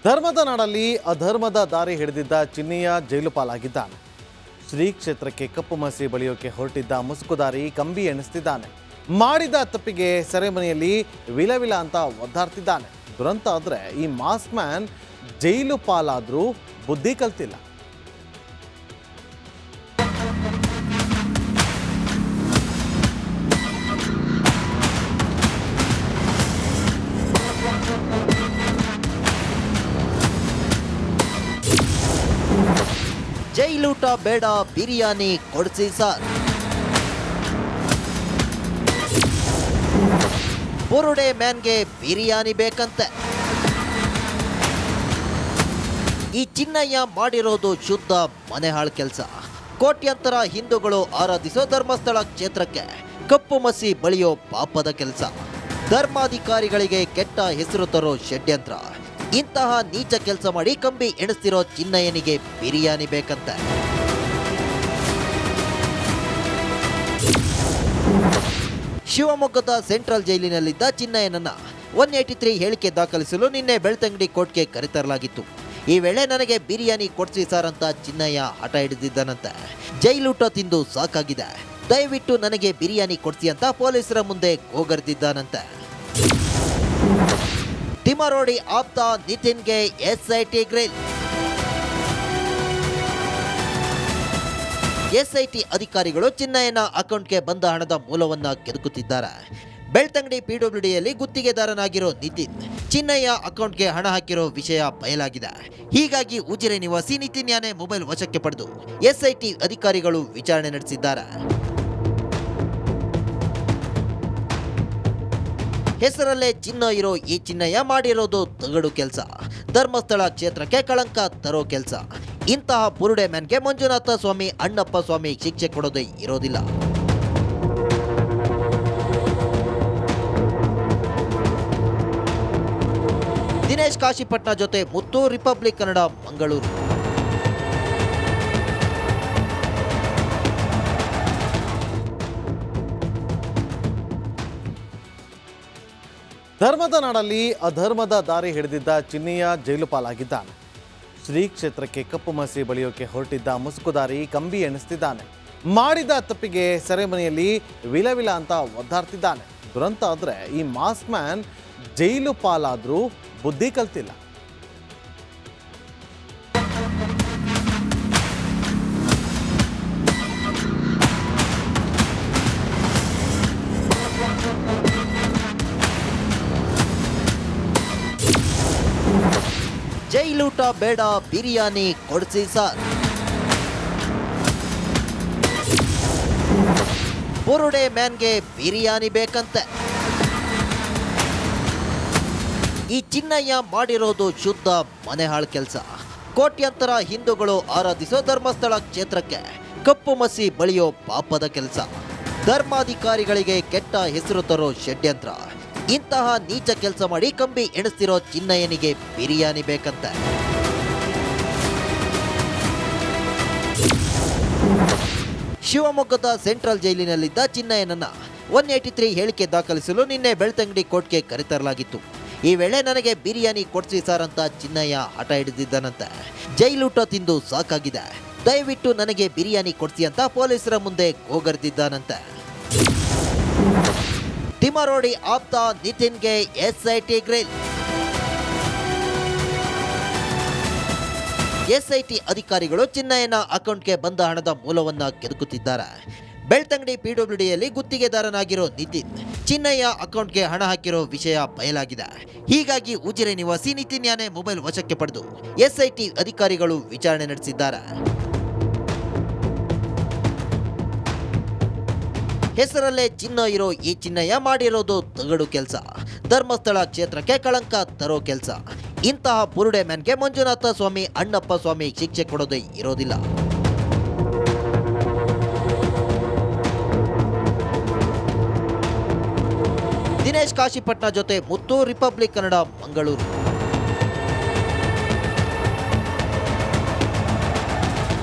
ಧರ್ಮದ ನಾಡಲ್ಲಿ ಅಧರ್ಮದ ದಾರಿ ಹಿಡಿದಿದ್ದ ಚಿನ್ನಿಯ ಜೈಲು ಪಾಲಾಗಿದ್ದಾನೆ. ಶ್ರೀ ಕ್ಷೇತ್ರಕ್ಕೆ ಕಪ್ಪು ಮಸಿ ಬಳಿಯೋಕೆ ಹೊರಟಿದ್ದ ಮುಸುಕುದಾರಿ ಕಂಬಿ ಎಣಿಸ್ತಿದ್ದಾನೆ. ಮಾಡಿದ ತಪ್ಪಿಗೆ ಸೆರೆಮನೆಯಲ್ಲಿ ವಿಲವಿಲ ಅಂತ ಒದ್ದಾಡ್ತಿದ್ದಾನೆ. ದುರಂತ ಆದರೆ ಈ ಮಾಸ್ ಮ್ಯಾನ್ ಜೈಲು ಪಾಲಾದ್ರೂ ಬುದ್ಧಿ ಕಲ್ತಿಲ್ಲ. ಜೈಲೂಟ ಬೇಡ, ಬಿರಿಯಾನಿ ಕೊಡಿಸಿ ಸರ್. ಬುರುಡೆ ಮ್ಯಾನ್ಗೆ ಬಿರಿಯಾನಿ ಬೇಕಂತೆ. ಈ ಚಿನ್ನಯ್ಯ ಮಾಡಿರೋದು ಶುದ್ಧ ಮನೆಹಾಳ್ ಕೆಲಸ. ಕೋಟ್ಯಂತರ ಹಿಂದೂಗಳು ಆರಾಧಿಸೋ ಧರ್ಮಸ್ಥಳ ಕ್ಷೇತ್ರಕ್ಕೆ ಕಪ್ಪು ಮಸಿ ಬಳಿಯೋ ಪಾಪದ ಕೆಲಸ. ಧರ್ಮಾಧಿಕಾರಿಗಳಿಗೆ ಕೆಟ್ಟ ಹೆಸರು ತರೋ ಷಡ್ಯಂತ್ರ. ಇಂತಹ ನೀಚ ಕೆಲಸ ಮಾಡಿ ಕಂಬಿ ಎಣಿಸ್ತಿರೋ ಚಿನ್ನಯ್ಯನಿಗೆ ಬಿರಿಯಾನಿ ಬೇಕಂತೆ. ಶಿವಮೊಗ್ಗದ ಸೆಂಟ್ರಲ್ ಜೈಲಿನಲ್ಲಿದ್ದ ಚಿನ್ನಯ್ಯನನ್ನ 183 ಹೇಳಿಕೆ ದಾಖಲಿಸಲು ನಿನ್ನೆ ಬೆಳ್ತಂಗಡಿ ಕೋರ್ಟ್ಗೆ ಕರೆತರಲಾಗಿತ್ತು. ಈ ವೇಳೆ ನನಗೆ ಬಿರಿಯಾನಿ ಕೊಡ್ಸಿ ಸರ್ ಅಂತ ಚಿನ್ನಯ್ಯ ಹಠ ಹಿಡಿದಿದ್ದಾನಂತೆ. ಜೈಲೂಟ ತಿಂದು ಸಾಕಾಗಿದೆ, ದಯವಿಟ್ಟು ನನಗೆ ಬಿರಿಯಾನಿ ಕೊಡ್ಸಿ ಅಂತ ಪೊಲೀಸರ ಮುಂದೆ ಗೋಗರ್ದಿದ್ದಾನಂತೆ. ತಿಮರೋಡಿ ಆಪ್ತ ನಿತಿನ್ಗೆ ಎಸ್ಐಟಿ ಗ್ರಿಲ್. ಎಸ್ಐಟಿ ಅಧಿಕಾರಿಗಳು ಚಿನ್ನಯ್ಯನ ಅಕೌಂಟ್ಗೆ ಬಂದ ಹಣದ ಮೂಲವನ್ನ ಕೆದಕುತ್ತಿದ್ದಾರೆ. ಬೆಳ್ತಂಗಡಿ ಪಿಡಬ್ಲ್ಯೂಡಿಯಲ್ಲಿ ಗುತ್ತಿಗೆದಾರನಾಗಿರೋ ನಿತಿನ್ ಚಿನ್ನಯ್ಯ ಅಕೌಂಟ್ಗೆ ಹಣ ಹಾಕಿರೋ ವಿಷಯ ಬಯಲಾಗಿದೆ. ಹೀಗಾಗಿ ಉಜಿರೆ ನಿವಾಸಿ ನಿತಿನ್ ಯಾನೆ ಮೊಬೈಲ್ ವಶಕ್ಕೆ ಪಡೆದು ಎಸ್ಐಟಿ ಅಧಿಕಾರಿಗಳು ವಿಚಾರಣೆ ನಡೆಸಿದ್ದಾರೆ. ಹೆಸರಲ್ಲೇ ಚಿನ್ನ ಇರೋ ಈ ಚಿನ್ನಯ್ಯ ಮಾಡಿರೋದು ತಗಡು ಕೆಲಸ. ಧರ್ಮಸ್ಥಳ ಕ್ಷೇತ್ರಕ್ಕೆ ಕಳಂಕ ತರೋ ಕೆಲಸ. ಇಂತಹ ಬುರುಡೆ ಮ್ಯಾನ್ಗೆ ಮಂಜುನಾಥ ಸ್ವಾಮಿ, ಅಣ್ಣಪ್ಪ ಸ್ವಾಮಿ ಶಿಕ್ಷೆ ಕೊಡೋದೇ ಇರೋದಿಲ್ಲ. ದಿನೇಶ್ ಕಾಶಿಪಟ್ನ ಜೊತೆ ಮುತ್ತು, ರಿಪಬ್ಲಿಕ್ ಕನ್ನಡ, ಮಂಗಳೂರು. ಧರ್ಮದ ನಾಡಲ್ಲಿ ಅಧರ್ಮದ ದಾರಿ ಹಿಡಿದಿದ್ದ ಚಿನ್ನಿಯ ಜೈಲು ಪಾಲಾಗಿದ್ದಾನೆ. ಶ್ರೀ ಕ್ಷೇತ್ರಕ್ಕೆ ಕಪ್ಪು ಮಸಿ ಬಳಿಯೋಕೆ ಹೊರಟಿದ್ದ ಮುಸುಕುದಾರಿ ಕಂಬಿ ಎಣಿಸ್ತಿದ್ದಾನೆ. ಮಾಡಿದ ತಪ್ಪಿಗೆ ಸೆರೆಮನೆಯಲ್ಲಿ ವಿಲವಿಲ ಅಂತ ಒದ್ದಾಡ್ತಿದ್ದಾನೆ. ದುರಂತ ಆದರೆ ಈ ಮಾಸ್ ಮ್ಯಾನ್ ಜೈಲು ಪಾಲಾದ್ರೂ ಬುದ್ಧಿ ಕಲ್ತಿಲ್ಲ. ಜೈಲೂಟ ಬೇಡ, ಬಿರಿಯಾನಿ ಕೊಡಿಸಿ ಸರ್. ಬುರುಡೆ ಮ್ಯಾನ್ಗೆ ಬಿರಿಯಾನಿ ಬೇಕಂತೆ. ಈ ಚಿನ್ನಯ್ಯ ಮಾಡಿರೋದು ಶುದ್ಧ ಮನೆಹಾಳ್ ಕೆಲಸ. ಕೋಟ್ಯಂತರ ಹಿಂದೂಗಳು ಆರಾಧಿಸೋ ಧರ್ಮಸ್ಥಳ ಕ್ಷೇತ್ರಕ್ಕೆ ಕಪ್ಪು ಮಸಿ ಬಳಿಯೋ ಪಾಪದ ಕೆಲಸ. ಧರ್ಮಾಧಿಕಾರಿಗಳಿಗೆ ಕೆಟ್ಟ ಹೆಸರು ತರೋ ಷಡ್ಯಂತ್ರ. ಇಂತಹ ನೀಚ ಕೆಲಸ ಮಾಡಿ ಕಂಬಿ ಎಣಿಸ್ತಿರೋ ಚಿನ್ನಯ್ಯನಿಗೆ ಬಿರಿಯಾನಿ ಬೇಕಂತೆ. ಶಿವಮೊಗ್ಗದ ಸೆಂಟ್ರಲ್ ಜೈಲಿನಲ್ಲಿದ್ದ ಚಿನ್ನಯ್ಯನನ್ನ 183 ಹೇಳಿಕೆ ದಾಖಲಿಸಲು ನಿನ್ನೆ ಬೆಳ್ತಂಗಡಿ ಕೋರ್ಟ್ಗೆ ಕರೆತರಲಾಗಿತ್ತು. ಈ ವೇಳೆ ನನಗೆ ಬಿರಿಯಾನಿ ಕೊಡ್ಸಿ ಸರ್ ಅಂತ ಚಿನ್ನಯ್ಯ ಹಠ ಹಿಡಿದಿದ್ದಾನಂತೆ. ಜೈಲೂಟ ತಿಂದು ಸಾಕಾಗಿದೆ, ದಯವಿಟ್ಟು ನನಗೆ ಬಿರಿಯಾನಿ ಕೊಡ್ಸಿ ಅಂತ ಪೊಲೀಸರ ಮುಂದೆ ಗೋಗರ್ದಿದ್ದಾನಂತೆ. ತಿಮರೋಡಿ ಆಪ್ತ ನಿತಿನ್ಗೆ ಎಸ್ಐಟಿ ಗ್ರಿಲ್. ಎಸ್ಐಟಿ ಅಧಿಕಾರಿಗಳು ಚಿನ್ನಯ್ಯನ ಅಕೌಂಟ್ಗೆ ಬಂದ ಹಣದ ಮೂಲವನ್ನ ಕೆದಕುತ್ತಿದ್ದಾರೆ. ಬೆಳ್ತಂಗಡಿ ಪಿಡಬ್ಲ್ಯೂಡಿಯಲ್ಲಿ ಗುತ್ತಿಗೆದಾರನಾಗಿರೋ ನಿತಿನ್ ಚಿನ್ನಯ್ಯ ಅಕೌಂಟ್ಗೆ ಹಣ ಹಾಕಿರೋ ವಿಷಯ ಬಯಲಾಗಿದೆ. ಹೀಗಾಗಿ ಉಜಿರೆ ನಿವಾಸಿ ನಿತಿನ್ ಯಾನೆ ಮೊಬೈಲ್ ವಶಕ್ಕೆ ಪಡೆದು ಎಸ್ಐಟಿ ಅಧಿಕಾರಿಗಳು ವಿಚಾರಣೆ ನಡೆಸಿದ್ದಾರೆ. ಹೆಸರಲ್ಲೇ ಚಿನ್ನ ಇರೋ ಈ ಚಿನ್ನಯ್ಯ ಮಾಡಿರೋದು ತಗಡು ಕೆಲಸ. ಧರ್ಮಸ್ಥಳ ಕ್ಷೇತ್ರಕ್ಕೆ ಕಳಂಕ ತರೋ ಕೆಲಸ. ಇಂತಹ ಬುರುಡೆ ಮ್ಯಾನ್ಗೆ ಮಂಜುನಾಥ ಸ್ವಾಮಿ, ಅಣ್ಣಪ್ಪ ಸ್ವಾಮಿ ಶಿಕ್ಷೆ ಕೊಡೋದೇ ಇರೋದಿಲ್ಲ. ದಿನೇಶ್ ಕಾಶಿಪಟ್ನ ಜೊತೆ ಮುತ್ತು, ರಿಪಬ್ಲಿಕ್ ಕನ್ನಡ, ಮಂಗಳೂರು.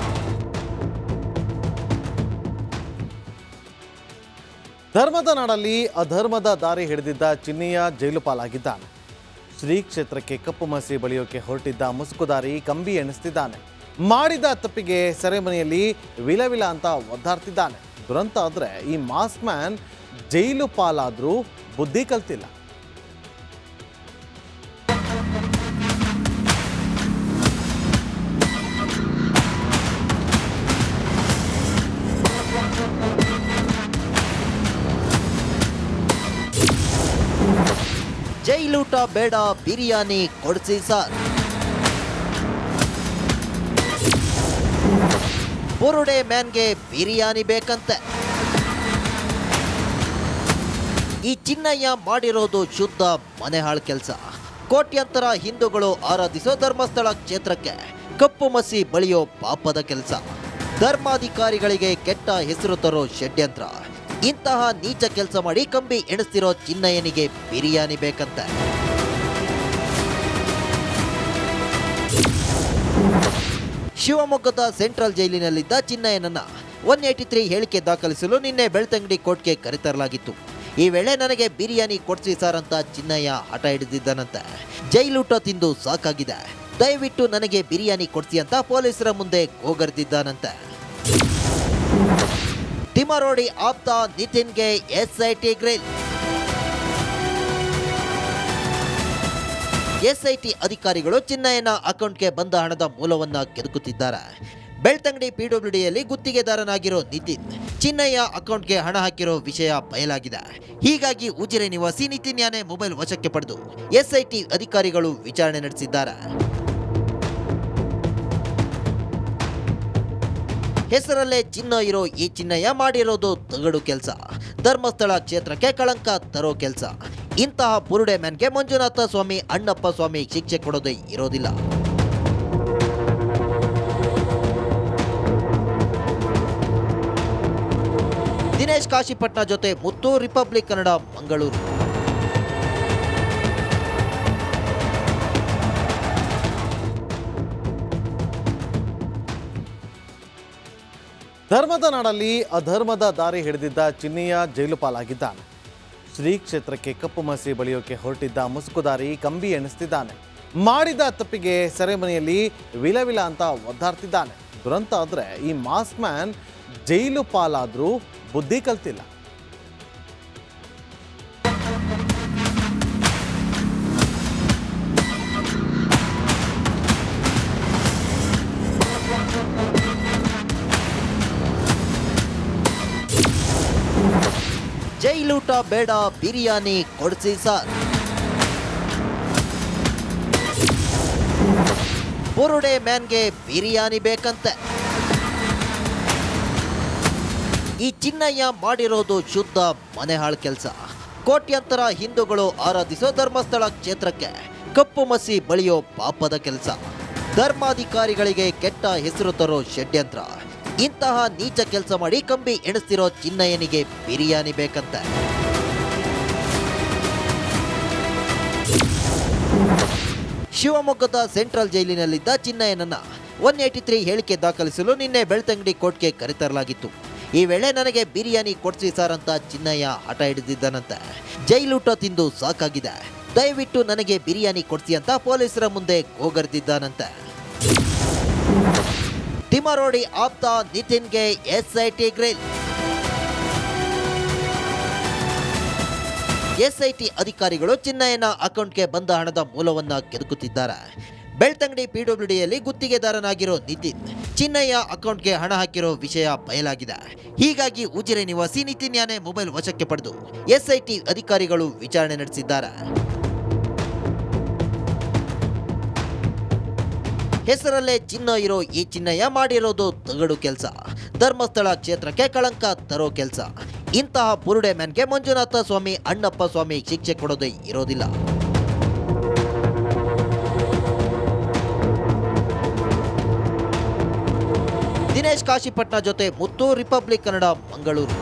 ಧರ್ಮದ ನಾಡಲ್ಲಿ ಅಧರ್ಮದ ದಾರಿ ಹಿಡಿದಿದ್ದ ಚಿನ್ನಿಯ ಜೈಲು ಪಾಲಾಗಿದ್ದಾನೆ. ಶ್ರೀ ಕ್ಷೇತ್ರಕ್ಕೆ ಕಪ್ಪು ಮಸಿ ಬಳಿಯೋಕೆ ಹೊರಟಿದ್ದ ಮುಸುಕುದಾರಿ ಕಂಬಿ ಎಣಿಸ್ತಿದ್ದಾನೆ. ಮಾಡಿದ ತಪ್ಪಿಗೆ ಸೆರೆಮನೆಯಲ್ಲಿ ವಿಲವಿಲ ಅಂತ ಒದ್ದಾಡ್ತಿದ್ದಾನೆ. ದುರಂತ ಆದರೆ ಈ ಮಾಸ್ಕ್ ಮ್ಯಾನ್ ಜೈಲು ಪಾಲಾದ್ರೂ ಬುದ್ಧಿ ಕಲ್ತಿಲ್ಲ. ಜೈಲೂಟ ಬೇಡ, ಬಿರಿಯಾನಿ ಕೊಡಿಸಿ ಸರ್. ಬುರುಡೆ ಮ್ಯಾನ್ಗೆ ಬಿರಿಯಾನಿ ಬೇಕಂತೆ. ಈ ಚಿನ್ನಯ್ಯ ಮಾಡಿರೋದು ಶುದ್ಧ ಮನೆಹಾಳ್ ಕೆಲಸ. ಕೋಟ್ಯಂತರ ಹಿಂದೂಗಳು ಆರಾಧಿಸೋ ಧರ್ಮಸ್ಥಳ ಕ್ಷೇತ್ರಕ್ಕೆ ಕಪ್ಪು ಮಸಿ ಬಳಿಯೋ ಪಾಪದ ಕೆಲಸ. ಧರ್ಮಾಧಿಕಾರಿಗಳಿಗೆ ಕೆಟ್ಟ ಹೆಸರು ತರೋ ಷಡ್ಯಂತ್ರ. ಇಂತಹ ನೀಚ ಕೆಲಸ ಮಾಡಿ ಕಂಬಿ ಎಣಿಸ್ತಿರೋ ಚಿನ್ನಯ್ಯನಿಗೆ ಬಿರಿಯಾನಿ ಬೇಕಂತೆ. ಶಿವಮೊಗ್ಗದ ಸೆಂಟ್ರಲ್ ಜೈಲಿನಲ್ಲಿದ್ದ ಚಿನ್ನಯ್ಯನನ್ನ 183 ಹೇಳಿಕೆ ದಾಖಲಿಸಲು ನಿನ್ನೆ ಬೆಳ್ತಂಗಡಿ ಕೋರ್ಟ್ಗೆ ಕರೆತರಲಾಗಿತ್ತು. ಈ ವೇಳೆ ನನಗೆ ಬಿರಿಯಾನಿ ಕೊಡ್ಸಿ ಸರ್ ಅಂತ ಚಿನ್ನಯ್ಯ ಹಠ ಹಿಡಿದಿದ್ದಾನಂತೆ. ಜೈಲೂಟ ತಿಂದು ಸಾಕಾಗಿದೆ, ದಯವಿಟ್ಟು ನನಗೆ ಬಿರಿಯಾನಿ ಕೊಡ್ಸಿ ಅಂತ ಪೊಲೀಸರ ಮುಂದೆ ಗೋಗರ್ದಿದ್ದಾನಂತೆ. ತಿಮರೋಡಿ ಆಪ್ತ ನಿತಿನ್ಗೆ ಎಸ್ಐಟಿ ಗ್ರಿಲ್. ಎಸ್ಐಟಿ ಅಧಿಕಾರಿಗಳು ಚಿನ್ನಯ್ಯನ ಅಕೌಂಟ್ಗೆ ಬಂದ ಹಣದ ಮೂಲವನ್ನ ಕೆದಕುತ್ತಿದ್ದಾರೆ. ಬೆಳ್ತಂಗಡಿ ಪಿಡಬ್ಲ್ಯೂಡಿಯಲ್ಲಿ ಗುತ್ತಿಗೆದಾರನಾಗಿರೋ ನಿತಿನ್ ಚಿನ್ನಯ್ಯ ಅಕೌಂಟ್ಗೆ ಹಣ ಹಾಕಿರೋ ವಿಷಯ ಬಯಲಾಗಿದೆ. ಹೀಗಾಗಿ ಉಜಿರೆ ನಿವಾಸಿ ನಿತಿನ್ ಯಾನೆ ಮೊಬೈಲ್ ವಶಕ್ಕೆ ಪಡೆದು ಎಸ್ಐಟಿ ಅಧಿಕಾರಿಗಳು ವಿಚಾರಣೆ ನಡೆಸಿದ್ದಾರೆ. ಹೆಸರಲ್ಲೇ ಚಿನ್ನ ಇರೋ ಈ ಚಿನ್ನಯ್ಯ ಮಾಡಿರೋದು ತಗಡು ಕೆಲಸ. ಧರ್ಮಸ್ಥಳ ಕ್ಷೇತ್ರಕ್ಕೆ ಕಳಂಕ ತರೋ ಕೆಲಸ. ಇಂತಹ ಬುರುಡೆ ಮ್ಯಾನ್ಗೆ ಮಂಜುನಾಥ ಸ್ವಾಮಿ, ಅಣ್ಣಪ್ಪ ಸ್ವಾಮಿ ಶಿಕ್ಷೆ ಕೊಡೋದೇ ಇರೋದಿಲ್ಲ. ದಿನೇಶ್ ಕಾಶಿಪಟ್ನ ಜೊತೆ ಮುತ್ತು, ರಿಪಬ್ಲಿಕ್ ಕನ್ನಡ, ಮಂಗಳೂರು. ಧರ್ಮದ ನಾಡಲ್ಲಿ ಅಧರ್ಮದ ದಾರಿ ಹಿಡಿದಿದ್ದ ಚಿನ್ನಯ್ಯ ಜೈಲು ಪಾಲಾಗಿದ್ದಾನೆ. ಶ್ರೀ ಕ್ಷೇತ್ರಕ್ಕೆ ಕಪ್ಪು ಮಸಿ ಬಳಿಯೋಕೆ ಹೊರಟಿದ್ದ ಮುಸುಕುದಾರಿ ಕಂಬಿ ಎಣಿಸ್ತಿದ್ದಾನೆ. ಮಾಡಿದ ತಪ್ಪಿಗೆ ಸೆರೆಮನೆಯಲ್ಲಿ ವಿಲವಿಲ ಅಂತ ಒದ್ದಾಡ್ತಿದ್ದಾನೆ. ದುರಂತ ಆದರೆ ಈ ಮಾಸ್ಕ್ ಮ್ಯಾನ್ ಜೈಲು ಪಾಲಾದ್ರೂ ಬುದ್ಧಿ ಕಲ್ತಿಲ್ಲ. ಜೈಲೂಟ ಬೇಡ, ಬಿರಿಯಾನಿ ಕೊಡಿಸಿ ಸರ್. ಬುರುಡೆ ಮ್ಯಾನ್ಗೆ ಬಿರಿಯಾನಿ ಬೇಕಂತೆ. ಈ ಚಿನ್ನಯ್ಯ ಮಾಡಿರೋದು ಶುದ್ಧ ಮನೆಹಾಳ್ ಕೆಲಸ. ಕೋಟ್ಯಂತರ ಹಿಂದೂಗಳು ಆರಾಧಿಸೋ ಧರ್ಮಸ್ಥಳ ಕ್ಷೇತ್ರಕ್ಕೆ ಕಪ್ಪು ಮಸಿ ಬಳಿಯೋ ಪಾಪದ ಕೆಲಸ. ಧರ್ಮಾಧಿಕಾರಿಗಳಿಗೆ ಕೆಟ್ಟ ಹೆಸರು ತರೋ ಷಡ್ಯಂತ್ರ. ಇಂತಹ ನೀಚ ಕೆಲಸ ಮಾಡಿ ಕಂಬಿ ಎಣಿಸ್ತಿರೋ ಚಿನ್ನಯ್ಯನಿಗೆ ಬಿರಿಯಾನಿ ಬೇಕಂತೆ. ಶಿವಮೊಗ್ಗದ ಸೆಂಟ್ರಲ್ ಜೈಲಿನಲ್ಲಿದ್ದ ಚಿನ್ನಯ್ಯನನ್ನ 183 ಹೇಳಿಕೆ ದಾಖಲಿಸಲು ನಿನ್ನೆ ಬೆಳ್ತಂಗಡಿ ಕೋರ್ಟ್ಗೆ ಕರೆತರಲಾಗಿತ್ತು. ಈ ವೇಳೆ ನನಗೆ ಬಿರಿಯಾನಿ ಕೊಡ್ಸಿ ಸರ್ ಅಂತ ಚಿನ್ನಯ್ಯ ಹಠ ಹಿಡಿದಿದ್ದಾನಂತೆ. ಜೈಲೂಟ ತಿಂದು ಸಾಕಾಗಿದೆ, ದಯವಿಟ್ಟು ನನಗೆ ಬಿರಿಯಾನಿ ಕೊಡ್ಸಿ ಅಂತ ಪೊಲೀಸರ ಮುಂದೆ ಗೋಗರ್ದಿದ್ದಾನಂತೆ. ತಿಮರೋಡಿ ಆಪ್ತ ನಿತಿನ್ಗೆ ಎಸ್ಐಟಿ ಗ್ರಿಲ್. ಎಸ್ಐಟಿ ಅಧಿಕಾರಿಗಳು ಚಿನ್ನಯ್ಯನ ಅಕೌಂಟ್ಗೆ ಬಂದ ಹಣದ ಮೂಲವನ್ನ ಕೆದಕುತ್ತಿದ್ದಾರೆ. ಬೆಳ್ತಂಗಡಿ ಪಿಡಬ್ಲ್ಯೂಡಿಯಲ್ಲಿ ಗುತ್ತಿಗೆದಾರನಾಗಿರೋ ನಿತಿನ್ ಚಿನ್ನಯ್ಯ ಅಕೌಂಟ್ಗೆ ಹಣ ಹಾಕಿರೋ ವಿಷಯ ಬಯಲಾಗಿದೆ. ಹೀಗಾಗಿ ಉಜಿರೆ ನಿವಾಸಿ ನಿತಿನ್ ಯಾನೆ ಮೊಬೈಲ್ ವಶಕ್ಕೆ ಪಡೆದು ಎಸ್ಐಟಿ ಅಧಿಕಾರಿಗಳು ವಿಚಾರಣೆ ನಡೆಸಿದ್ದಾರೆ. ಹೆಸರಲ್ಲೇ ಚಿನ್ನ ಇರೋ ಈ ಚಿನ್ನಯ್ಯ ಮಾಡಿರೋದು ತಗಡು ಕೆಲಸ. ಧರ್ಮಸ್ಥಳ ಕ್ಷೇತ್ರಕ್ಕೆ ಕಳಂಕ ತರೋ ಕೆಲಸ. ಇಂತಹ ಬುರುಡೆ ಮ್ಯಾನ್ಗೆ ಮಂಜುನಾಥ ಸ್ವಾಮಿ, ಅಣ್ಣಪ್ಪ ಸ್ವಾಮಿ ಶಿಕ್ಷೆ ಕೊಡೋದೇ ಇರೋದಿಲ್ಲ. ದಿನೇಶ್ ಕಾಶಿಪಟ್ನ ಜೊತೆ ಮುತ್ತು, ರಿಪಬ್ಲಿಕ್ ಕನ್ನಡ, ಮಂಗಳೂರು.